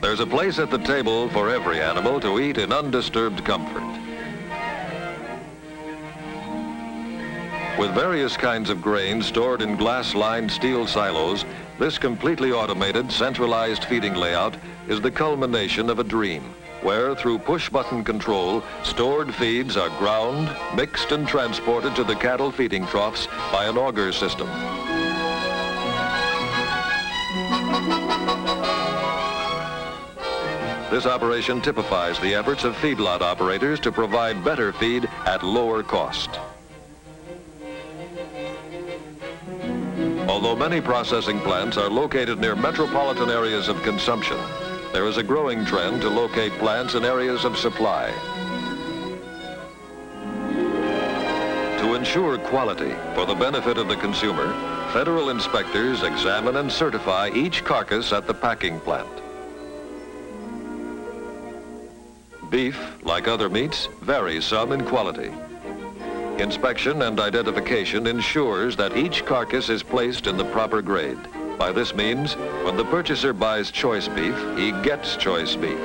There's a place at the table for every animal to eat in undisturbed comfort. With various kinds of grain stored in glass-lined steel silos, this completely automated, centralized feeding layout is the culmination of a dream, where through push-button control, stored feeds are ground, mixed and transported to the cattle feeding troughs by an auger system. This operation typifies the efforts of feedlot operators to provide better feed at lower cost. Although many processing plants are located near metropolitan areas of consumption, there is a growing trend to locate plants in areas of supply. To ensure quality for the benefit of the consumer, federal inspectors examine and certify each carcass at the packing plant. Beef, like other meats, varies some in quality. Inspection and identification ensures that each carcass is placed in the proper grade. By this means, when the purchaser buys choice beef, he gets choice beef.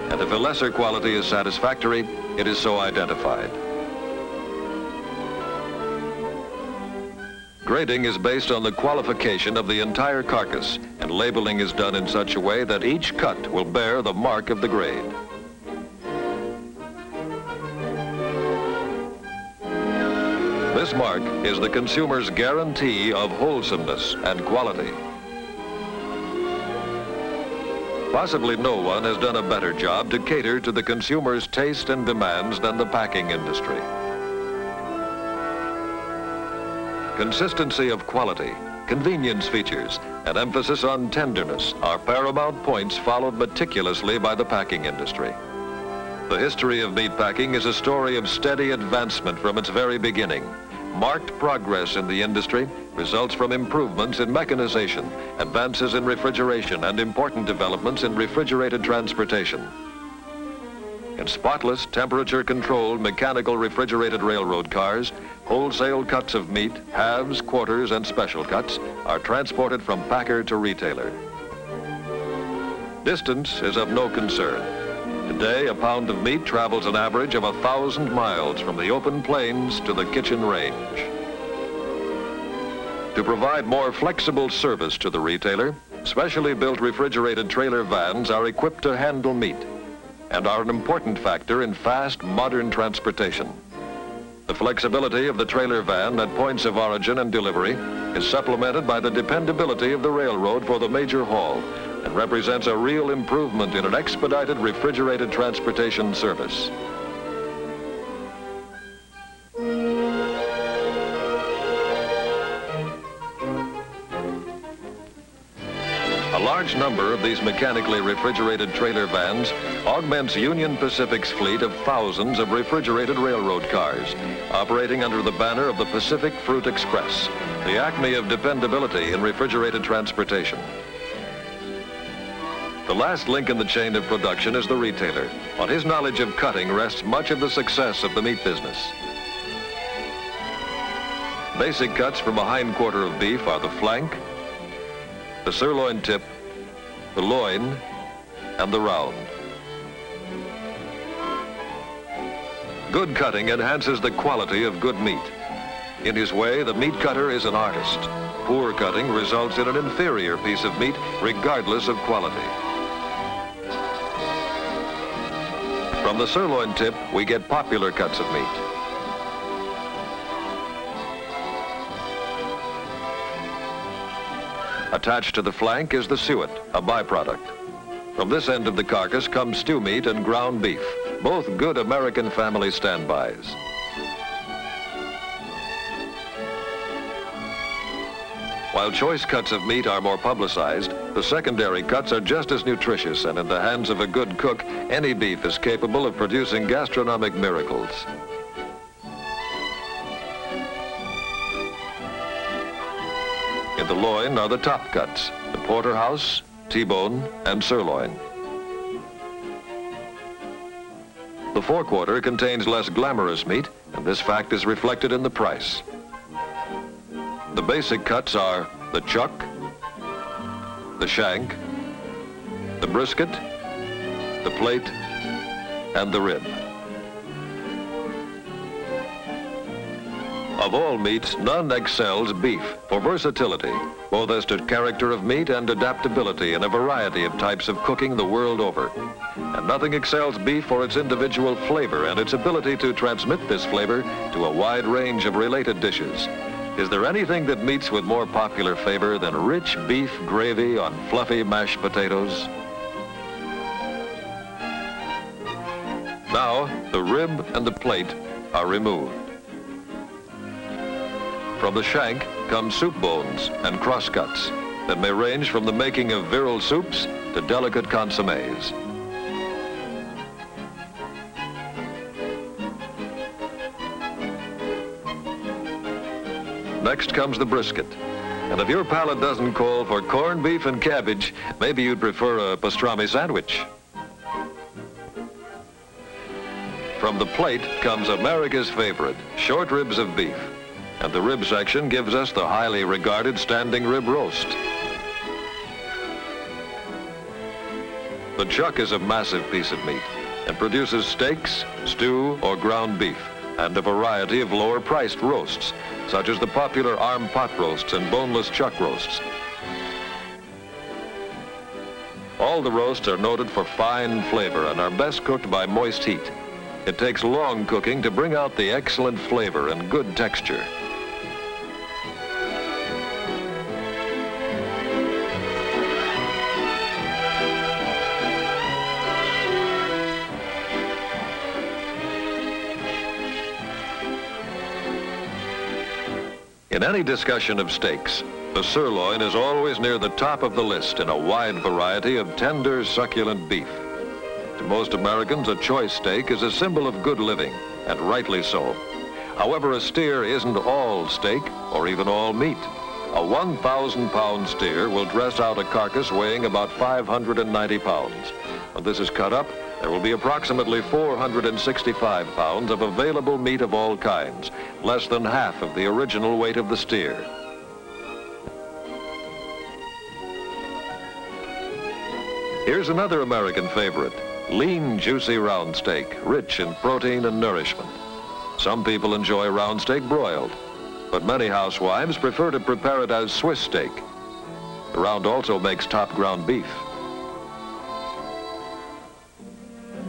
And if a lesser quality is satisfactory, it is so identified. Grading is based on the qualification of the entire carcass, and labeling is done in such a way that each cut will bear the mark of the grade. This mark is the consumer's guarantee of wholesomeness and quality. Possibly no one has done a better job to cater to the consumer's taste and demands than the packing industry. Consistency of quality, convenience features, and emphasis on tenderness are paramount points followed meticulously by the packing industry. The history of meat packing is a story of steady advancement from its very beginning. Marked progress in the industry results from improvements in mechanization, advances in refrigeration, and important developments in refrigerated transportation. In spotless, temperature-controlled, mechanical refrigerated railroad cars, wholesale cuts of meat, halves, quarters, and special cuts are transported from packer to retailer. Distance is of no concern. Today, a pound of meat travels an average of 1,000 miles from the open plains to the kitchen range. To provide more flexible service to the retailer, specially built refrigerated trailer vans are equipped to handle meat and are an important factor in fast, modern transportation. The flexibility of the trailer van at points of origin and delivery is supplemented by the dependability of the railroad for the major haul and represents a real improvement in an expedited refrigerated transportation service. A large number of these mechanically refrigerated trailer vans augments Union Pacific's fleet of thousands of refrigerated railroad cars, operating under the banner of the Pacific Fruit Express, the acme of dependability in refrigerated transportation. The last link in the chain of production is the retailer. On his knowledge of cutting rests much of the success of the meat business. Basic cuts from a hind quarter of beef are the flank, the sirloin tip, the loin, and the round. Good cutting enhances the quality of good meat. In his way, the meat cutter is an artist. Poor cutting results in an inferior piece of meat, regardless of quality. From the sirloin tip, we get popular cuts of meat. Attached to the flank is the suet, a byproduct. From this end of the carcass come stew meat and ground beef, both good American family standbys. While choice cuts of meat are more publicized, the secondary cuts are just as nutritious, and in the hands of a good cook, any beef is capable of producing gastronomic miracles. In the loin are the top cuts, the porterhouse, T-bone, and sirloin. The forequarter contains less glamorous meat, and this fact is reflected in the price. The basic cuts are the chuck, the shank, the brisket, the plate, and the rib. Of all meats, none excels beef for versatility, both as to character of meat and adaptability in a variety of types of cooking the world over. And nothing excels beef for its individual flavor and its ability to transmit this flavor to a wide range of related dishes. Is there anything that meets with more popular favor than rich beef gravy on fluffy mashed potatoes? Now, the rib and the plate are removed. From the shank come soup bones and crosscuts that may range from the making of virile soups to delicate consommes. Next comes the brisket. And if your palate doesn't call for corned beef and cabbage, maybe you'd prefer a pastrami sandwich. From the plate comes America's favorite, short ribs of beef. And the rib section gives us the highly regarded standing rib roast. The chuck is a massive piece of meat and produces steaks, stew, or ground beef, and a variety of lower-priced roasts, such as the popular arm pot roasts and boneless chuck roasts. All the roasts are noted for fine flavor and are best cooked by moist heat. It takes long cooking to bring out the excellent flavor and good texture. In any discussion of steaks, the sirloin is always near the top of the list in a wide variety of tender, succulent beef. To most Americans, a choice steak is a symbol of good living, and rightly so. However, a steer isn't all steak or even all meat. A 1,000-pound steer will dress out a carcass weighing about 590 pounds. When this is cut up, there will be approximately 465 pounds of available meat of all kinds, less than half of the original weight of the steer. Here's another American favorite, lean, juicy round steak, rich in protein and nourishment. Some people enjoy round steak broiled, but many housewives prefer to prepare it as Swiss steak. The round also makes top ground beef.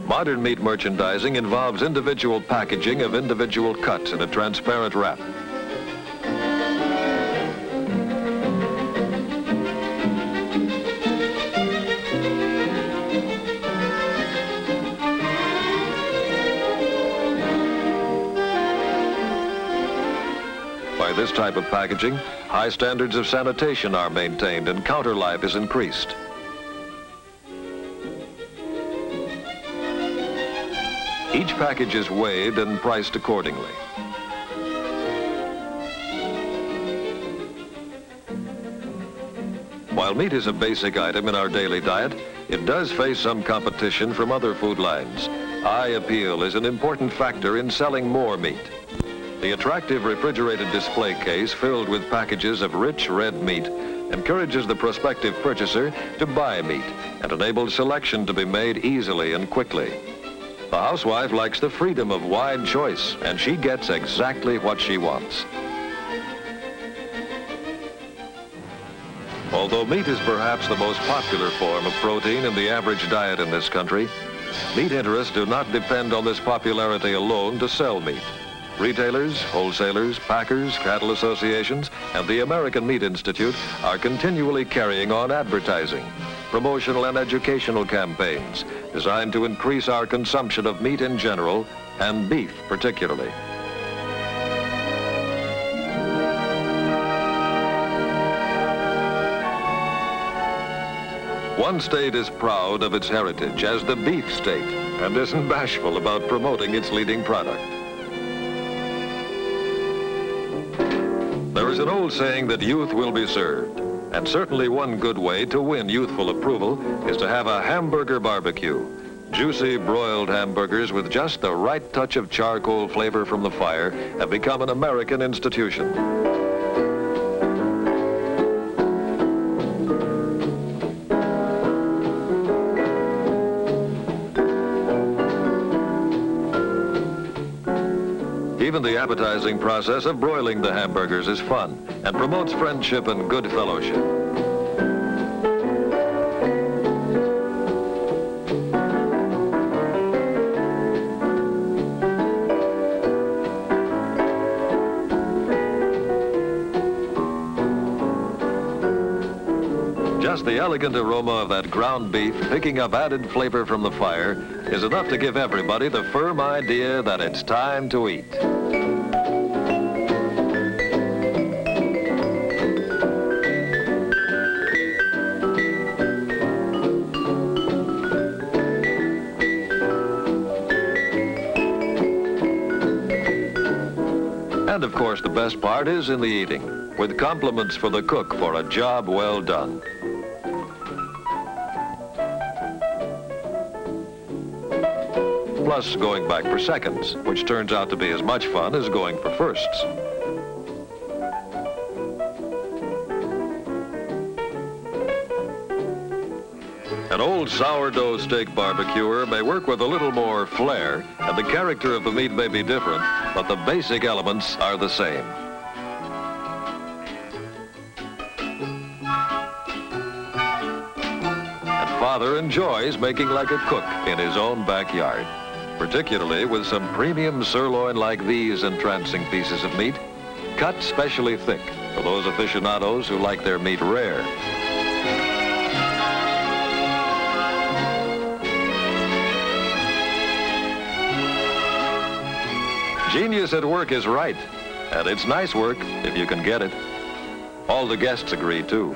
Modern meat merchandising involves individual packaging of individual cuts in a transparent wrap. By this type of packaging, high standards of sanitation are maintained and counter life is increased. Each package is weighed and priced accordingly. While meat is a basic item in our daily diet, it does face some competition from other food lines. Eye appeal is an important factor in selling more meat. The attractive refrigerated display case filled with packages of rich red meat encourages the prospective purchaser to buy meat and enables selection to be made easily and quickly. The housewife likes the freedom of wide choice, and she gets exactly what she wants. Although meat is perhaps the most popular form of protein in the average diet in this country, meat interests do not depend on this popularity alone to sell meat. Retailers, wholesalers, packers, cattle associations, and the American Meat Institute are continually carrying on advertising, promotional and educational campaigns designed to increase our consumption of meat in general and beef particularly. One state is proud of its heritage as the beef state and isn't bashful about promoting its leading product. There is an old saying that youth will be served, and certainly one good way to win youthful approval is to have a hamburger barbecue. Juicy broiled hamburgers with just the right touch of charcoal flavor from the fire have become an American institution. Even the appetizing process of broiling the hamburgers is fun and promotes friendship and good fellowship. Just the elegant aroma of that ground beef picking up added flavor from the fire is enough to give everybody the firm idea that it's time to eat. And of course, the best part is in the eating, with compliments for the cook for a job well done. Plus going back for seconds, which turns out to be as much fun as going for firsts. An old sourdough steak barbecuer may work with a little more flair, and the character of the meat may be different, but the basic elements are the same. And Father enjoys making like a cook in his own backyard, particularly with some premium sirloin like these entrancing pieces of meat, cut specially thick for those aficionados who like their meat rare. Genius at work is right, and it's nice work if you can get it. All the guests agree, too.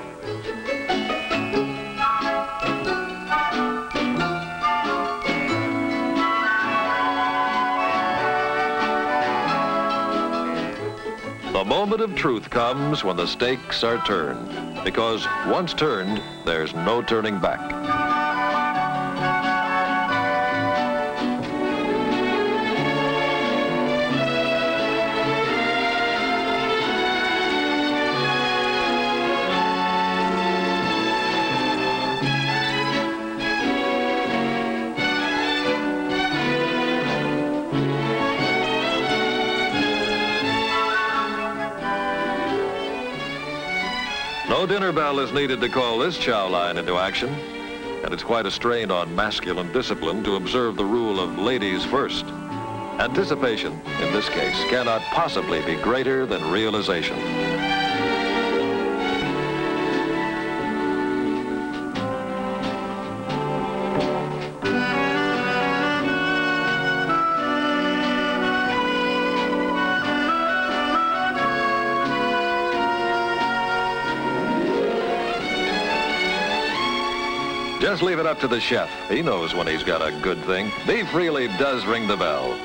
The moment of truth comes when the steaks are turned, because once turned, there's no turning back. No dinner bell is needed to call this chow line into action, and it's quite a strain on masculine discipline to observe the rule of ladies first. Anticipation, in this case, cannot possibly be greater than realization. Just leave it up to the chef. He knows when he's got a good thing. Beef really does ring the bell.